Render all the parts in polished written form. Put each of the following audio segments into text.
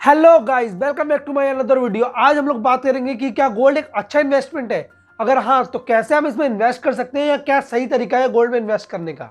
Hello guys, welcome back to my another video. आज हम लोग बात करेंगे कि क्या गोल्ड एक अच्छा इन्वेस्टमेंट है। अगर हाँ तो कैसे हम इसमें इन्वेस्ट कर सकते हैं या क्या सही तरीका है गोल्ड में इन्वेस्ट करने का।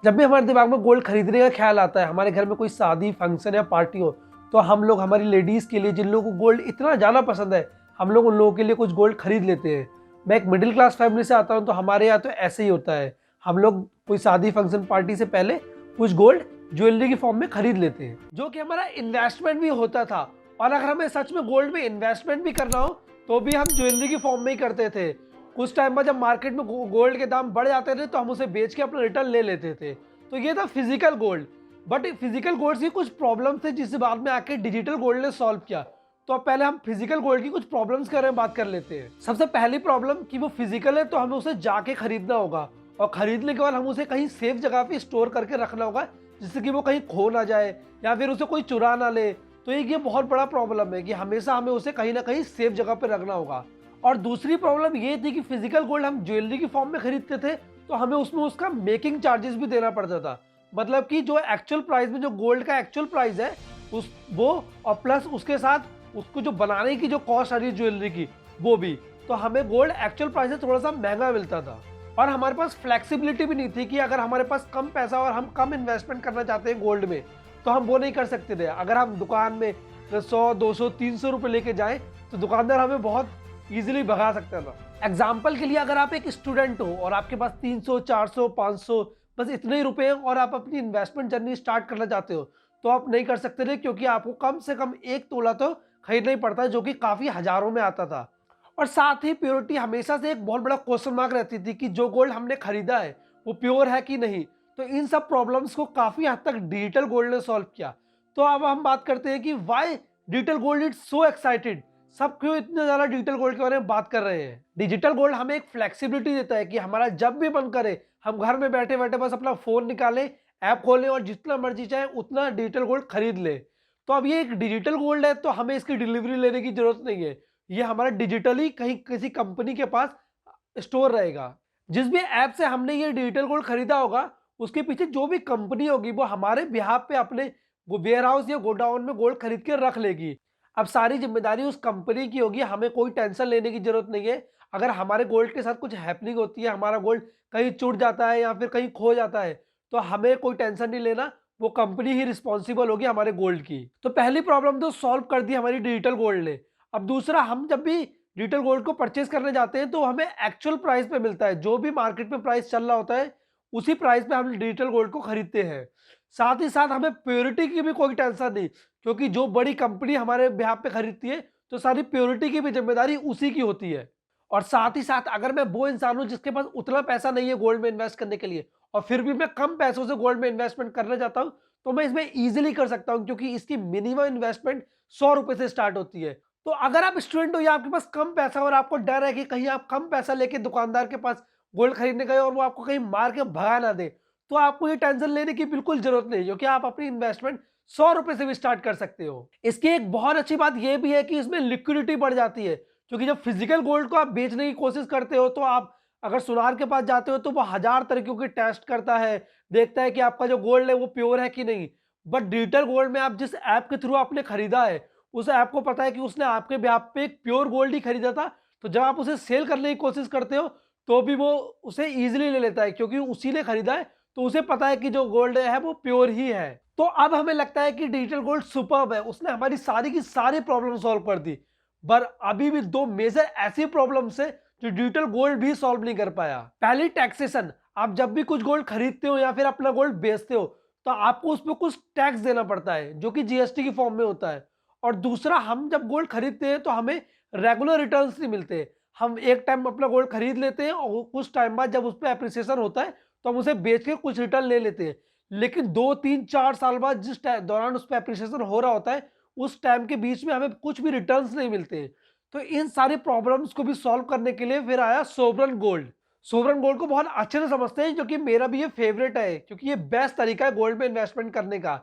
जब भी हमारे दिमाग में गोल्ड खरीदने का ख्याल आता है, हमारे घर में कोई शादी फंक्शन या पार्टी हो, तो हम लोग हमारी लेडीज के लिए, जिन लोगों को गोल्ड इतना ज़्यादा पसंद है, हम लोग उन लोगों के लिए कुछ गोल्ड खरीद लेते हैं। मैं एक मिडिल क्लास फैमिली से आता हूँ, तो हमारे यहाँ तो ऐसे ही होता है। हम लोग कोई शादी फंक्शन पार्टी से पहले कुछ गोल्ड ज्वेलरी की फॉर्म में खरीद लेते हैं, जो कि हमारा इन्वेस्टमेंट भी होता था। और अगर हमें सच में गोल्ड में इन्वेस्टमेंट भी करना हो तो भी हम ज्वेलरी की फॉर्म में ही करते थे। कुछ टाइम बाद जब मार्केट में गोल्ड के दाम बढ़ जाते थे तो हम उसे बेच के अपना रिटर्न ले लेते थे। तो ये था physical gold. But physical gold की कुछ प्रॉब्लम थे जिसे बाद में आके डिजिटल गोल्ड ने सॉल्व किया। तो अब पहले हम फिजिकल गोल्ड की कुछ प्रॉब्लम्स के बारे में बात कर लेते हैं। सबसे पहली प्रॉब्लम कि वो फिजिकल है, तो हमें उसे जाके खरीदना होगा और खरीदने के बाद हम उसे कहीं सेफ जगह पे स्टोर करके रखना होगा, जिससे कि वो कहीं खो ना जाए या फिर उसे कोई चुरा ना ले। तो ये बहुत बड़ा प्रॉब्लम है कि हमेशा हमें उसे कहीं ना कहीं सेफ जगह पे रखना होगा। और दूसरी प्रॉब्लम ये थी कि फिजिकल गोल्ड हम ज्वेलरी की फॉर्म में खरीदते थे, तो हमें उसमें उसका मेकिंग चार्जेस भी देना पड़ता था। मतलब कि जो एक्चुअल प्राइस में जो गोल्ड का एक्चुअल प्राइस है उस वो, और प्लस उसके साथ उसको जो बनाने की जो कॉस्ट आ रही है ज्वेलरी की, वो भी। तो हमें गोल्ड एक्चुअल प्राइस से थोड़ा सा महंगा मिलता था। और हमारे पास फ्लेक्सिबिलिटी भी नहीं थी कि अगर हमारे पास कम पैसा और हम कम इन्वेस्टमेंट करना चाहते हैं गोल्ड में, तो हम वो नहीं कर सकते थे। अगर हम दुकान में 100 200 300 रुपये लेके जाएं तो दुकानदार हमें बहुत ईजिली भगा सकता था। एग्जाम्पल के लिए, अगर आप एक स्टूडेंट हो और आपके पास 300 400 500 बस इतने ही रुपए हैं और आप अपनी इन्वेस्टमेंट जर्नी स्टार्ट करना चाहते हो, तो आप नहीं कर सकते थे, क्योंकि आपको कम से कम एक तोला तो खरीदना ही पड़ता है, जो कि काफ़ी हज़ारों में आता था। और साथ ही प्योरिटी हमेशा से एक बहुत बड़ा क्वेश्चन मार्क रहती थी कि जो गोल्ड हमने खरीदा है वो प्योर है कि नहीं। तो इन सब प्रॉब्लम्स को काफ़ी हद तक डिजिटल गोल्ड ने सॉल्व किया। तो अब हम बात करते हैं कि why digital gold is so excited. सब क्यों इतने ज़्यादा डिजिटल गोल्ड के बारे में बात कर रहे हैं। डिजिटल गोल्ड हमें एक फ्लेक्सिबिलिटी देता है कि हमारा जब भी मन करे हम घर में बैठे बैठे बस अपना फ़ोन निकालें, ऐप खोलें और जितना मर्जी चाहे उतना डिजिटल गोल्ड खरीद लें। तो अब ये एक डिजिटल गोल्ड है, तो हमें इसकी डिलीवरी लेने की ज़रूरत नहीं है। ये हमारा डिजिटली कहीं किसी कंपनी के पास स्टोर रहेगा। जिस भी ऐप से हमने ये डिजिटल गोल्ड खरीदा होगा, उसके पीछे जो भी कंपनी होगी वो हमारे बिहाफ पे अपने वो वेयर हाउस या गोडाउन में गोल्ड खरीद के रख लेगी। अब सारी जिम्मेदारी उस कंपनी की होगी, हमें कोई टेंशन लेने की जरूरत नहीं है। अगर हमारे गोल्ड के साथ कुछ हैपनिंग होती है, हमारा गोल्ड कहीं चुट जाता है या फिर कहीं खो जाता है, तो हमें कोई टेंशन नहीं लेना। वो कंपनी ही रिस्पॉन्सिबल होगी हमारे गोल्ड की। तो पहली प्रॉब्लम तो सॉल्व कर दी हमारी डिजिटल गोल्ड ने। अब दूसरा, हम जब भी डिजिटल गोल्ड को परचेज करने जाते हैं तो हमें एक्चुअल प्राइस पे मिलता है। जो भी मार्केट में प्राइस चल रहा होता है उसी प्राइस पे हम डिजिटल गोल्ड को खरीदते हैं। साथ ही साथ हमें प्योरिटी की भी कोई टेंशन नहीं, क्योंकि जो बड़ी कंपनी हमारे बिहाफ पे खरीदती है तो सारी प्योरिटी की भी जिम्मेदारी उसी की होती है। और साथ ही साथ अगर मैं वो इंसान हूं जिसके पास उतना पैसा नहीं है गोल्ड में इन्वेस्ट करने के लिए, और फिर भी मैं कम पैसों से गोल्ड में इन्वेस्टमेंट करना चाहता हूं, तो मैं इसमें इजीली कर सकता हूं, क्योंकि इसकी मिनिमम इन्वेस्टमेंट 100 रुपए से स्टार्ट होती है। तो अगर आप स्टूडेंट हो या आपके पास कम पैसा और आपको डर है कि कहीं आप कम पैसा लेके दुकानदार के पास गोल्ड खरीदने गए और वो आपको कहीं मार के भगा ना दे, तो आपको ये टेंशन लेने की बिल्कुल जरूरत नहीं, क्योंकि आप अपनी इन्वेस्टमेंट 100 रुपए से भी स्टार्ट कर सकते हो। इसकी एक बहुत अच्छी बात यह भी है कि इसमें लिक्विडिटी बढ़ जाती है, क्योंकि जब फिजिकल गोल्ड को आप बेचने की कोशिश करते हो तो आप अगर सुनार के पास जाते हो तो वो हजार तरीकों के टेस्ट करता है, देखता है कि आपका जो गोल्ड है वो प्योर है कि नहीं। बट डिजिटल गोल्ड में आप जिस ऐप के थ्रू आपने खरीदा है, उस ऐप को पता है कि उसने आपके ब्याह पे एक प्योर गोल्ड ही खरीदा था। तो जब आप उसे सेल करने की कोशिश करते हो तो भी वो उसे इजीली ले लेता है, क्योंकि उसी ने खरीदा है, तो उसे पता है कि जो गोल्ड है वो प्योर ही है। तो अब हमें लगता है कि डिजिटल गोल्ड सुपर्ब है, उसने हमारी सारी की सारी प्रॉब्लम सॉल्व कर दी। पर अभी भी दो मेजर ऐसी प्रॉब्लम्स है जो डिजिटल गोल्ड भी सॉल्व नहीं कर पाया। पहली, टैक्सेशन। आप जब भी कुछ गोल्ड खरीदते हो या फिर अपना गोल्ड बेचते हो, तो आपको उस पर कुछ टैक्स देना पड़ता है, जो कि जीएसटी की फॉर्म में होता है। और दूसरा, हम जब गोल्ड खरीदते हैं तो हमें रेगुलर रिटर्न्स नहीं मिलते। हम एक टाइम अपना गोल्ड खरीद लेते हैं और कुछ टाइम बाद जब उस पर एप्रिसिएशन होता है तो हम उसे बेच के कुछ रिटर्न ले लेते हैं। लेकिन 2 3 4 साल बाद जिस दौरान उस पर एप्रिसिएशन हो रहा होता है, उस टाइम के बीच में हमें कुछ भी रिटर्न्स नहीं मिलते हैं। तो इन सारी प्रॉब्लम्स को भी सॉल्व करने के लिए फिर आया सोवरन गोल्ड। सोवरन गोल्ड को बहुत अच्छे से समझते हैं, जो कि मेरा भी ये फेवरेट है, क्योंकि ये बेस्ट तरीका है गोल्ड में इन्वेस्टमेंट करने का।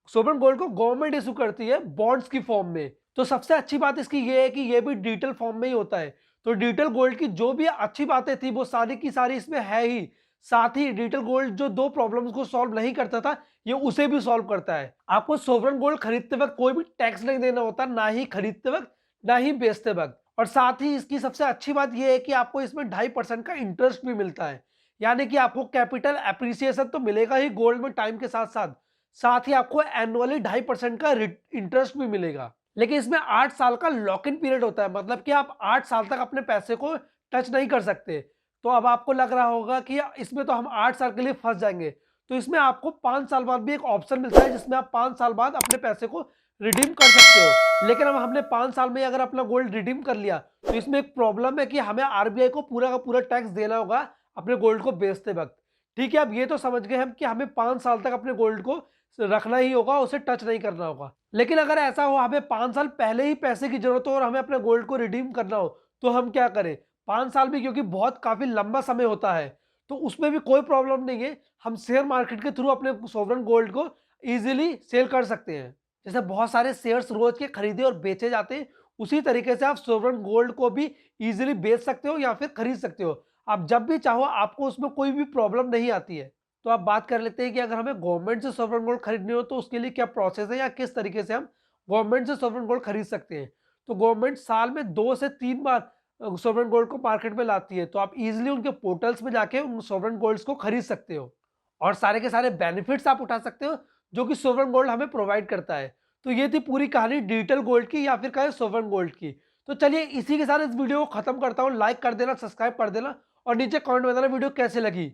सोवरन गोल्ड को गवर्नमेंट इशू करती है बॉन्ड्स की फॉर्म में। तो सबसे अच्छी बात इसकी ये है कि ये भी डिजिटल फॉर्म में ही होता है। तो डिजिटल गोल्ड की जो भी अच्छी बातें थी वो सारी की सारी इसमें है ही। साथ ही डिजिटल गोल्ड जो 2 प्रॉब्लम्स को सॉल्व नहीं करता था, ये उसे भी सॉल्व करता है। आपको सोवरेन गोल्ड खरीदते वक़्त कोई भी टैक्स नहीं देना होता, ना ही खरीदते वक़्त, ना ही बेचते वक़्त। और साथ ही इसकी सबसे अच्छी बात ये है कि आपको इसमें 2.5% का इंटरेस्ट भी मिलता है। यानी कि आपको कैपिटल एप्रिसिएशन तो मिलेगा ही गोल्ड में टाइम के साथ-साथ, साथ ही आपको एनुअली 2.5% का इंटरेस्ट भी मिलेगा। लेकिन इसमें 8 साल का लॉक इन पीरियड होता है, मतलब कि आप 8 साल तक अपने पैसे को टच नहीं कर सकते। तो अब आपको लग रहा होगा कि इसमें तो हम 8 साल के लिए फंस जाएंगे, तो इसमें आपको 5 साल बाद भी एक ऑप्शन मिलता है जिसमें आप 5 साल बाद अपने पैसे को रिडीम कर सकते हो। लेकिन अब हमने 5 साल में अगर अपना गोल्ड रिडीम कर लिया, तो इसमें एक प्रॉब्लम है कि हमें आरबीआई को पूरा का पूरा टैक्स देना होगा अपने गोल्ड को बेचते वक्त। ठीक है, अब ये तो समझ गए हम कि हमें 5 साल तक अपने गोल्ड को रखना ही होगा, उसे टच नहीं करना होगा। लेकिन अगर ऐसा हो हमें 5 साल पहले ही पैसे की जरूरत हो और हमें अपने गोल्ड को रिडीम करना हो, तो हम क्या करें? 5 साल भी क्योंकि बहुत काफी लंबा समय होता है, तो उसमें भी कोई प्रॉब्लम नहीं है। हम शेयर मार्केट के थ्रू अपने सोवरेन गोल्ड को इजीली सेल कर सकते हैं। जैसे बहुत सारे शेयर्स रोज के खरीदे और बेचे जाते हैं, उसी तरीके से आप सोवरेन गोल्ड को भी इजीली बेच सकते हो या फिर खरीद सकते हो। आप जब भी चाहो, आपको उसमें कोई भी प्रॉब्लम नहीं आती है। तो आप बात कर लेते हैं कि अगर हमें गवर्नमेंट से सोवरेन गोल्ड खरीदनी हो तो उसके लिए क्या प्रोसेस है या किस तरीके से हम गवर्नमेंट से सोवरेन गोल्ड खरीद सकते हैं। तो गवर्नमेंट साल में 2 से 3 बार सोवरेन गोल्ड को मार्केट में लाती है, तो आप इजीली उनके पोर्टल्स में जाके उन सोवरेन गोल्ड्स को खरीद सकते हो और सारे के सारे बेनिफिट्स आप उठा सकते हो जो कि सोवरेन गोल्ड हमें प्रोवाइड करता है। तो ये थी पूरी कहानी डिजिटल गोल्ड की या फिर कहें सोवरेन गोल्ड की। तो चलिए इसी के साथ इस वीडियो को खत्म करता हूँ। लाइक कर देना, सब्सक्राइब कर देना और नीचे कमेंट में बताना वीडियो कैसे लगी।